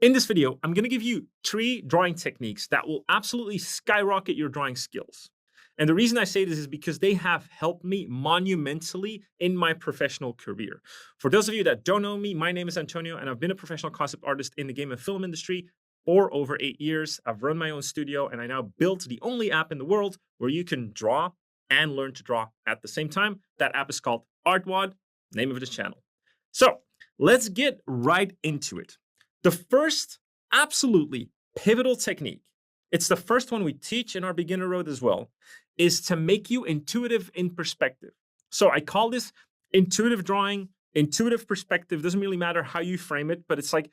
In this video, I'm going to give you 3 drawing techniques that will absolutely skyrocket your drawing skills. And the reason I say this is because they have helped me monumentally in my professional career. For those of you that don't know me, my name is Antonio, and I've been a professional concept artist in the game and film industry for over 8 years. I've run my own studio, and I now built the only app in the world where you can draw and learn to draw at the same time. That app is called Artwod, name of this channel. So let's get right into it. The first absolutely pivotal technique, it's the first one we teach in our beginner road as well, is to make you intuitive in perspective. So I call this intuitive drawing, intuitive perspective. Doesn't really matter how you frame it, but it's like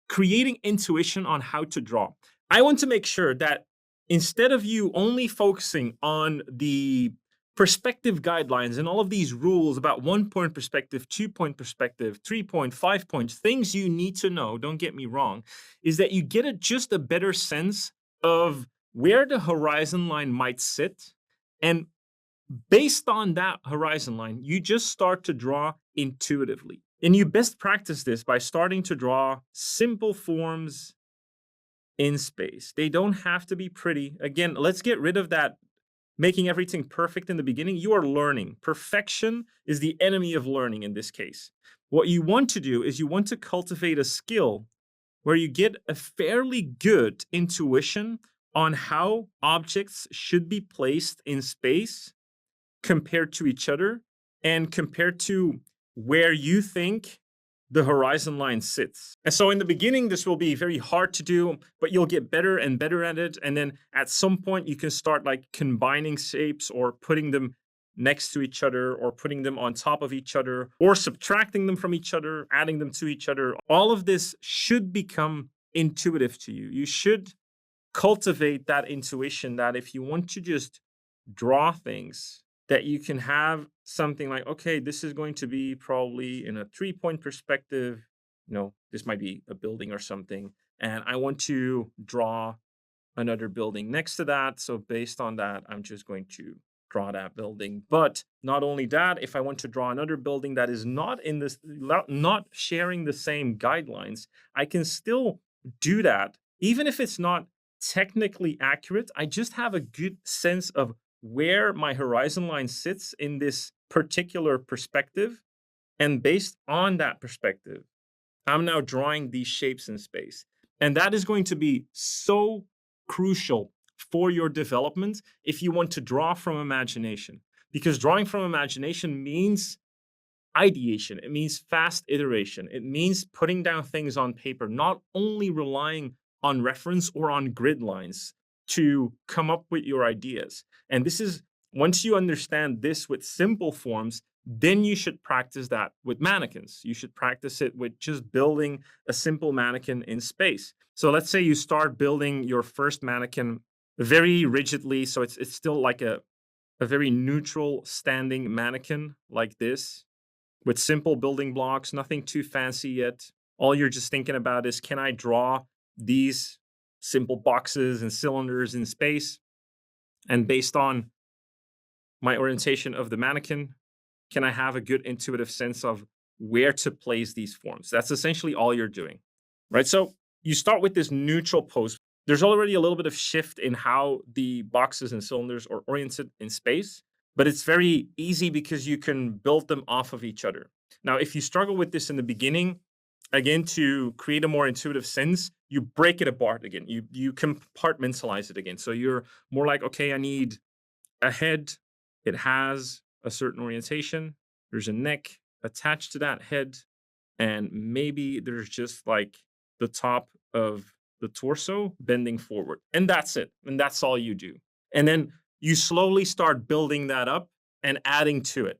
creating intuition on how to draw. I want to make sure that instead of you only focusing on the perspective guidelines and all of these rules about 1 point perspective, 2 point perspective, 3 point, 5 point, things you need to know, don't get me wrong, is that you get just a better sense of where the horizon line might sit. And based on that horizon line, you just start to draw intuitively. And you best practice this by starting to draw simple forms in space. They don't have to be pretty. Again, let's get rid of that making everything perfect in the beginning. You are learning. Perfection is the enemy of learning in this case. What you want to do is you want to cultivate a skill where you get a fairly good intuition on how objects should be placed in space compared to each other and compared to where you think the horizon line sits. And so in the beginning, this will be very hard to do, but you'll get better and better at it. And then at some point, you can start like combining shapes or putting them next to each other or putting them on top of each other or subtracting them from each other, adding them to each other. All of this should become intuitive to you. You should cultivate that intuition that if you want to just draw things, that you can have something like, okay, this is going to be probably in a 3 point perspective. This might be a building or something. And I want to draw another building next to that. So based on that, I'm just going to draw that building. But not only that, if I want to draw another building that is not in this, not sharing the same guidelines, I can still do that. Even if it's not technically accurate, I just have a good sense of where my horizon line sits in this particular perspective. And based on that perspective, I'm now drawing these shapes in space. And that is going to be so crucial for your development if you want to draw from imagination. Because drawing from imagination means ideation, it means fast iteration, it means putting down things on paper, not only relying on reference or on grid lines to come up with your ideas. And this is, once you understand this with simple forms, then you should practice that with mannequins. You should practice it with just building a simple mannequin in space. So let's say you start building your first mannequin very rigidly. So it's still like a very neutral standing mannequin like this with simple building blocks, nothing too fancy yet. All you're just thinking about is, can I draw these simple boxes and cylinders in space? And based on my orientation of the mannequin, can I have a good intuitive sense of where to place these forms? That's essentially all you're doing, right? So you start with this neutral pose. There's already a little bit of shift in how the boxes and cylinders are oriented in space, but it's very easy because you can build them off of each other. Now, if you struggle with this in the beginning, again, to create a more intuitive sense, you break it apart again. You compartmentalize it again. So you're more like, okay, I need a head. It has a certain orientation. There's a neck attached to that head. And maybe there's just like the top of the torso bending forward. And that's it. And that's all you do. And then you slowly start building that up and adding to it.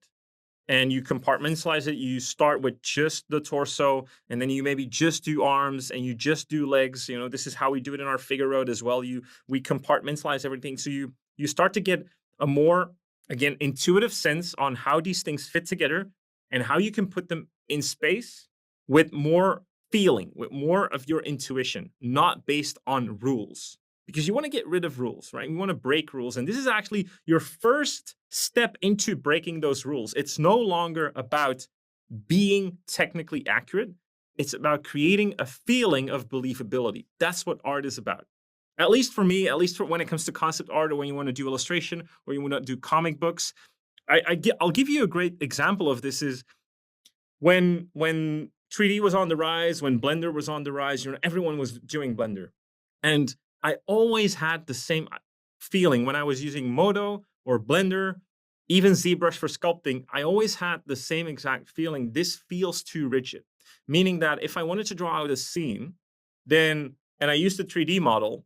And you compartmentalize it. You start with just the torso, and then you maybe just do arms, and you just do legs. This is how we do it in our figure road as well. We compartmentalize everything. So you start to get a more, again, intuitive sense on how these things fit together and how you can put them in space with more feeling, with more of your intuition, not based on rules. Because you want to get rid of rules, right? You want to break rules. And this is actually your first step into breaking those rules. It's no longer about being technically accurate. It's about creating a feeling of believability. That's what art is about. At least for me, at least for when it comes to concept art, or when you want to do illustration, or you want to do comic books. I'll give you a great example of this is when 3D was on the rise, when Blender was on the rise, everyone was doing Blender. And I always had the same feeling when I was using Modo or Blender, even ZBrush for sculpting. I always had the same exact feeling. This feels too rigid, meaning that if I wanted to draw out a scene, and I used the 3D model,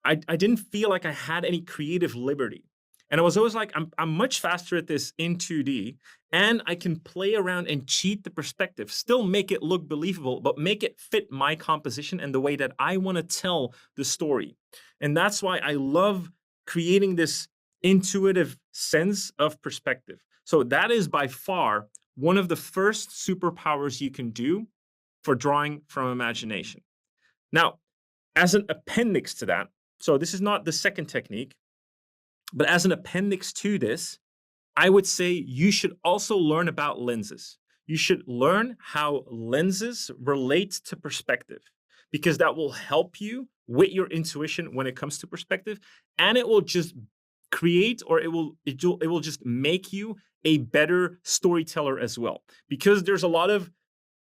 I didn't feel like I had any creative liberty. And I was always like, I'm much faster at this in 2D, and I can play around and cheat the perspective, still make it look believable, but make it fit my composition and the way that I want to tell the story. And that's why I love creating this intuitive sense of perspective. So that is by far one of the first superpowers you can do for drawing from imagination. Now, as an appendix to that, so this is not the second technique, but as an appendix to this, I would say you should also learn about lenses. You should learn how lenses relate to perspective, because that will help you with your intuition when it comes to perspective, and it will just create, or it will just make you a better storyteller as well. Because there's a lot of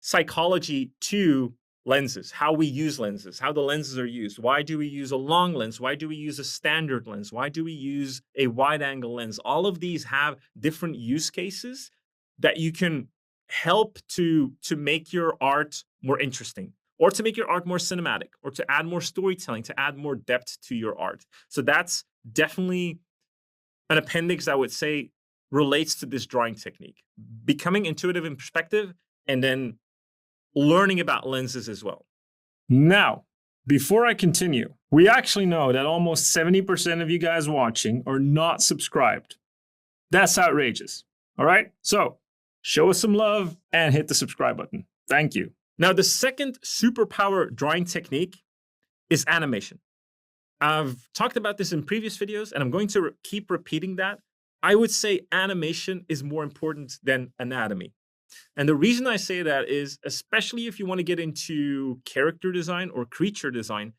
psychology to lenses, how we use lenses, how the lenses are used. Why do we use a long lens? Why do we use a standard lens? Why do we use a wide angle lens? All of these have different use cases that you can help to make your art more interesting, or to make your art more cinematic, or to add more storytelling, to add more depth to your art. So that's definitely an appendix I would say relates to this drawing technique, becoming intuitive in perspective, and then learning about lenses as well. Now, before I continue, we actually know that almost 70% of you guys watching are not subscribed. That's outrageous. All right? So show us some love and hit the subscribe button. Thank you. Now, the second superpower drawing technique is animation. I've talked about this in previous videos, and I'm going to keep repeating that. I would say animation is more important than anatomy. And the reason I say that is, especially if you want to get into character design or creature design,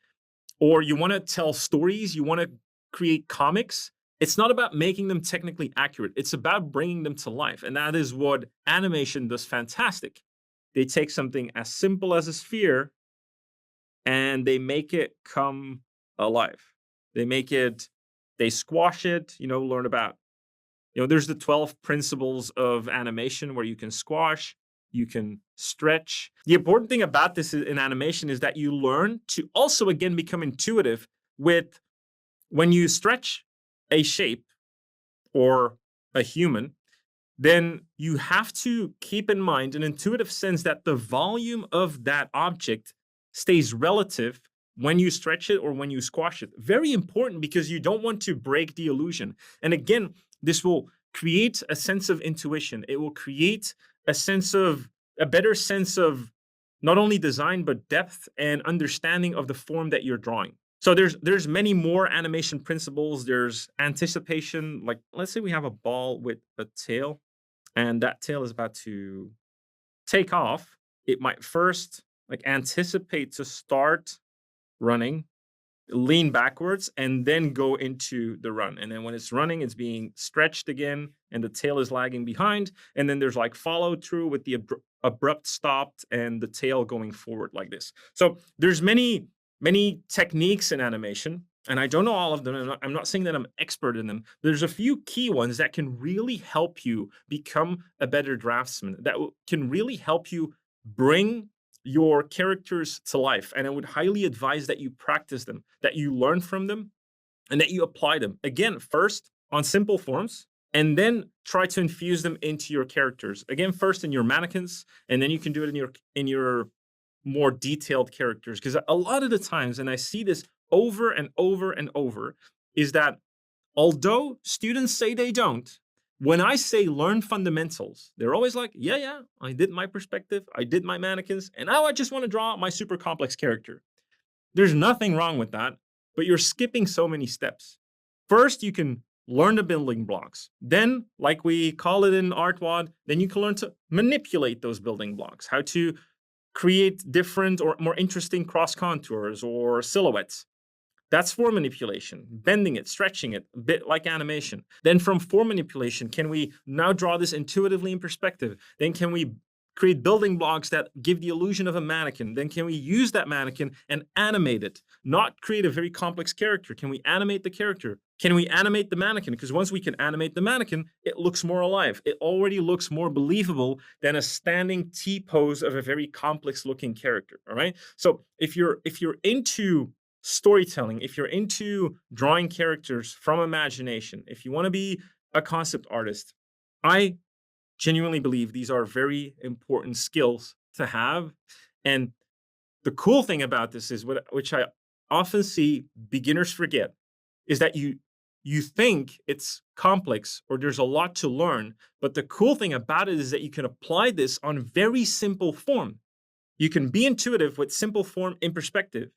or you want to tell stories, you want to create comics, it's not about making them technically accurate. It's about bringing them to life. And that is what animation does fantastic. They take something as simple as a sphere and they make it come alive. They squash it, learn about there's the 12 principles of animation, where you can squash, you can stretch. The important thing about this in animation is that you learn to also, again, become intuitive with when you stretch a shape or a human, then you have to keep in mind an intuitive sense that the volume of that object stays relative when you stretch it or when you squash it. Very important, because you don't want to break the illusion. And again, this will create a sense of intuition. It will create a better sense of not only design, but depth and understanding of the form that you're drawing. So there's many more animation principles. There's anticipation. Like, let's say we have a ball with a tail, and that tail is about to take off. It might first anticipate to start running, lean backwards, and then go into the run. And then when it's running, it's being stretched again, and the tail is lagging behind. And then there's follow through with the abrupt stop and the tail going forward like this. So there's many techniques in animation, and I don't know all of them. I'm not saying that I'm expert in them. There's a few key ones that can really help you become a better draftsman, that can really help you bring your characters to life. And I would highly advise that you practice them, that you learn from them, and that you apply them. Again, first on simple forms, and then try to infuse them into your characters. Again, first in your mannequins, and then you can do it in your more detailed characters. Because a lot of the times, and I see this over and over and over, is that although students say they don't, when I say learn fundamentals, they're always like, yeah, I did my perspective, I did my mannequins, and now I just want to draw my super complex character. There's nothing wrong with that, but you're skipping so many steps. First, you can learn the building blocks. Then, like we call it in Artwod, then you can learn to manipulate those building blocks, how to create different or more interesting cross contours or silhouettes. That's form manipulation, bending it, stretching it, a bit like animation. Then from form manipulation, can we now draw this intuitively in perspective? Then can we create building blocks that give the illusion of a mannequin? Then can we use that mannequin and animate it? Not create a very complex character. Can we animate the character? Can we animate the mannequin? Because once we can animate the mannequin, it looks more alive. It already looks more believable than a standing T pose of a very complex looking character. All right. So if you're into storytelling, if you're into drawing characters from imagination, if you want to be a concept artist, I genuinely believe these are very important skills to have. And the cool thing about this is which I often see beginners forget is that you think it's complex or there's a lot to learn, but the cool thing about it is that you can apply this on very simple form. You can be intuitive with simple form in perspective.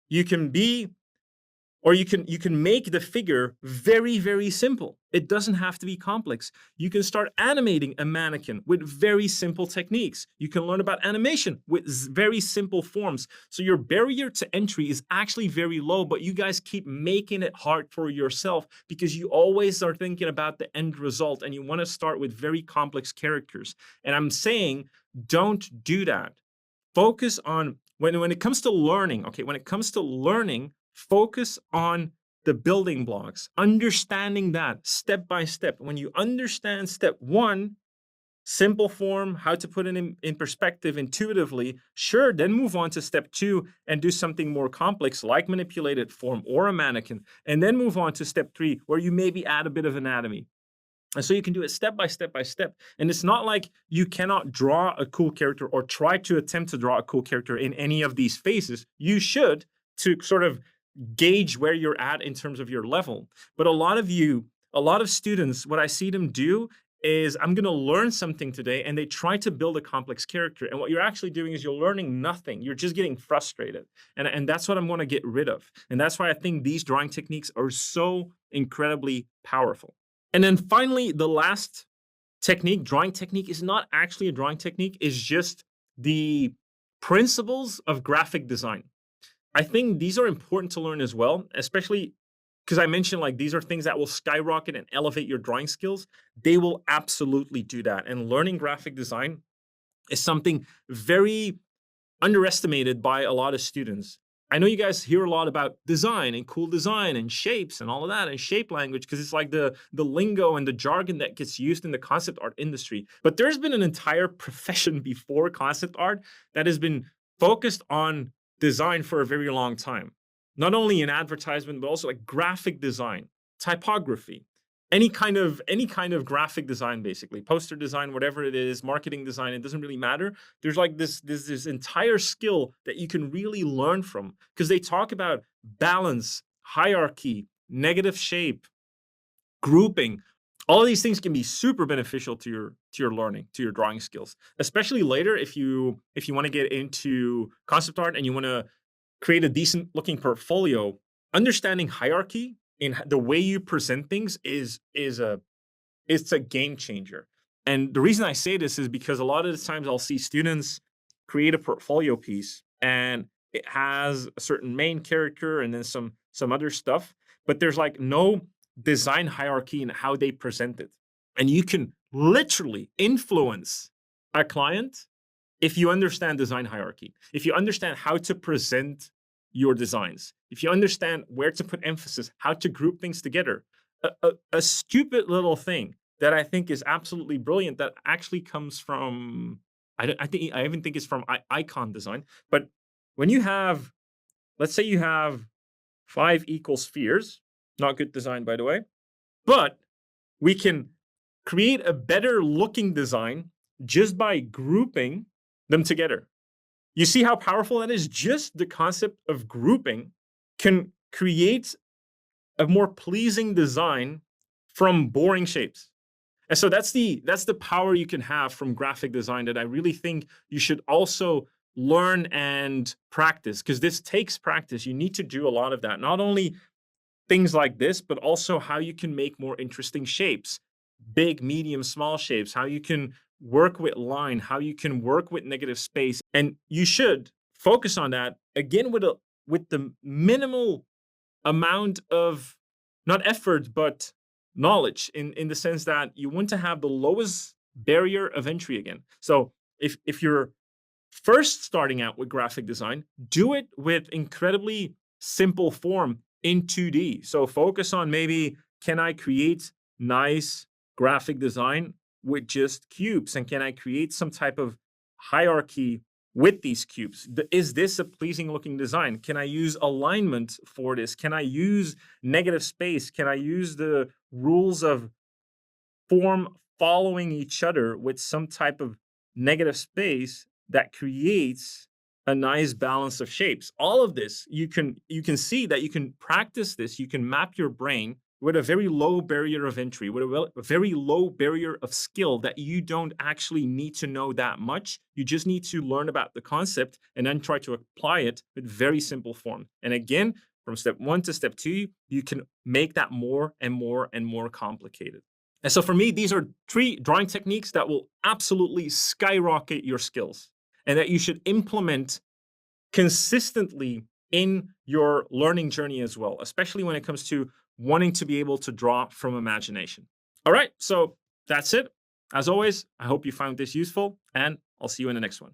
You can be or you can make the figure very, very simple. It doesn't have to be complex. You can start animating a mannequin with very simple techniques. You can learn about animation with very simple forms. So your barrier to entry is actually very low, but you guys keep making it hard for yourself because you always are thinking about the end result and you want to start with very complex characters. And I'm saying, don't do that. Focus on when it comes to learning, okay, when it comes to learning, focus on the building blocks, understanding that step by step. When you understand step one, simple form, how to put it in perspective intuitively, sure, then move on to step two and do something more complex like manipulated form or a mannequin. And then move on to step three, where you maybe add a bit of anatomy. And so you can do it step by step by step. And it's not like you cannot draw a cool character or try to attempt to draw a cool character in any of these phases. You should, to sort of gauge where you're at in terms of your level. But a lot of students, what I see them do is I'm going to learn something today and they try to build a complex character. And what you're actually doing is you're learning nothing. You're just getting frustrated. And that's what I'm going to get rid of. And that's why I think these drawing techniques are so incredibly powerful. And then finally, the last technique, drawing technique, is not actually a drawing technique, it's just the principles of graphic design. I think these are important to learn as well, especially because I mentioned like these are things that will skyrocket and elevate your drawing skills. They will absolutely do that. And learning graphic design is something very underestimated by a lot of students. I know you guys hear a lot about design and cool design and shapes and all of that and shape language because it's like the lingo and the jargon that gets used in the concept art industry. But there's been an entire profession before concept art that has been focused on design for a very long time. Not only in advertisement, but also like graphic design, typography, any kind of graphic design, basically poster design, whatever it is, marketing design, it doesn't really matter. There's like this entire skill that you can really learn from because they talk about balance, hierarchy, negative shape, grouping. All of these things can be super beneficial to your learning, to your drawing skills, especially later if you want to get into concept art and you want to create a decent looking portfolio. Understanding hierarchy in the way you present things it's a game changer. And the reason I say this is because a lot of the times I'll see students create a portfolio piece and it has a certain main character and then some other stuff, but there's like no design hierarchy in how they present it. And you can literally influence a client if you understand design hierarchy, if you understand how to present your designs, if you understand where to put emphasis, how to group things together. A stupid little thing that I think is absolutely brilliant that actually comes from, I even think it's from icon design. But when you have, let's say you have 5 equal spheres, not good design, by the way, but we can create a better looking design just by grouping them together. You see how powerful that is? Just the concept of grouping can create a more pleasing design from boring shapes. And so that's the power you can have from graphic design that I really think you should also learn and practice because this takes practice. You need to do a lot of that. Not only things like this, but also how you can make more interesting shapes, big, medium, small shapes, how you can work with line, how you can work with negative space. And you should focus on that again with the minimal amount of not effort but knowledge in the sense that you want to have the lowest barrier of entry again. So if you're first starting out with graphic design, do it with incredibly simple form in 2D. So focus on maybe, can I create nice graphic design with just cubes? And can I create some type of hierarchy with these cubes? Is this a pleasing looking design? Can I use alignment for this? Can I use negative space? Can I use the rules of form following each other with some type of negative space that creates a nice balance of shapes? All of this, you can see that you can practice this. You can map your brain with a very low barrier of entry, with a very low barrier of skill that you don't actually need to know that much. You just need to learn about the concept and then try to apply it with very simple form. And again, from step 1 to step 2, you can make that more and more and more complicated. And so for me, these are 3 drawing techniques that will absolutely skyrocket your skills and that you should implement consistently in your learning journey as well, especially when it comes to wanting to be able to draw from imagination. All right, so that's it. As always, I hope you found this useful, and I'll see you in the next one.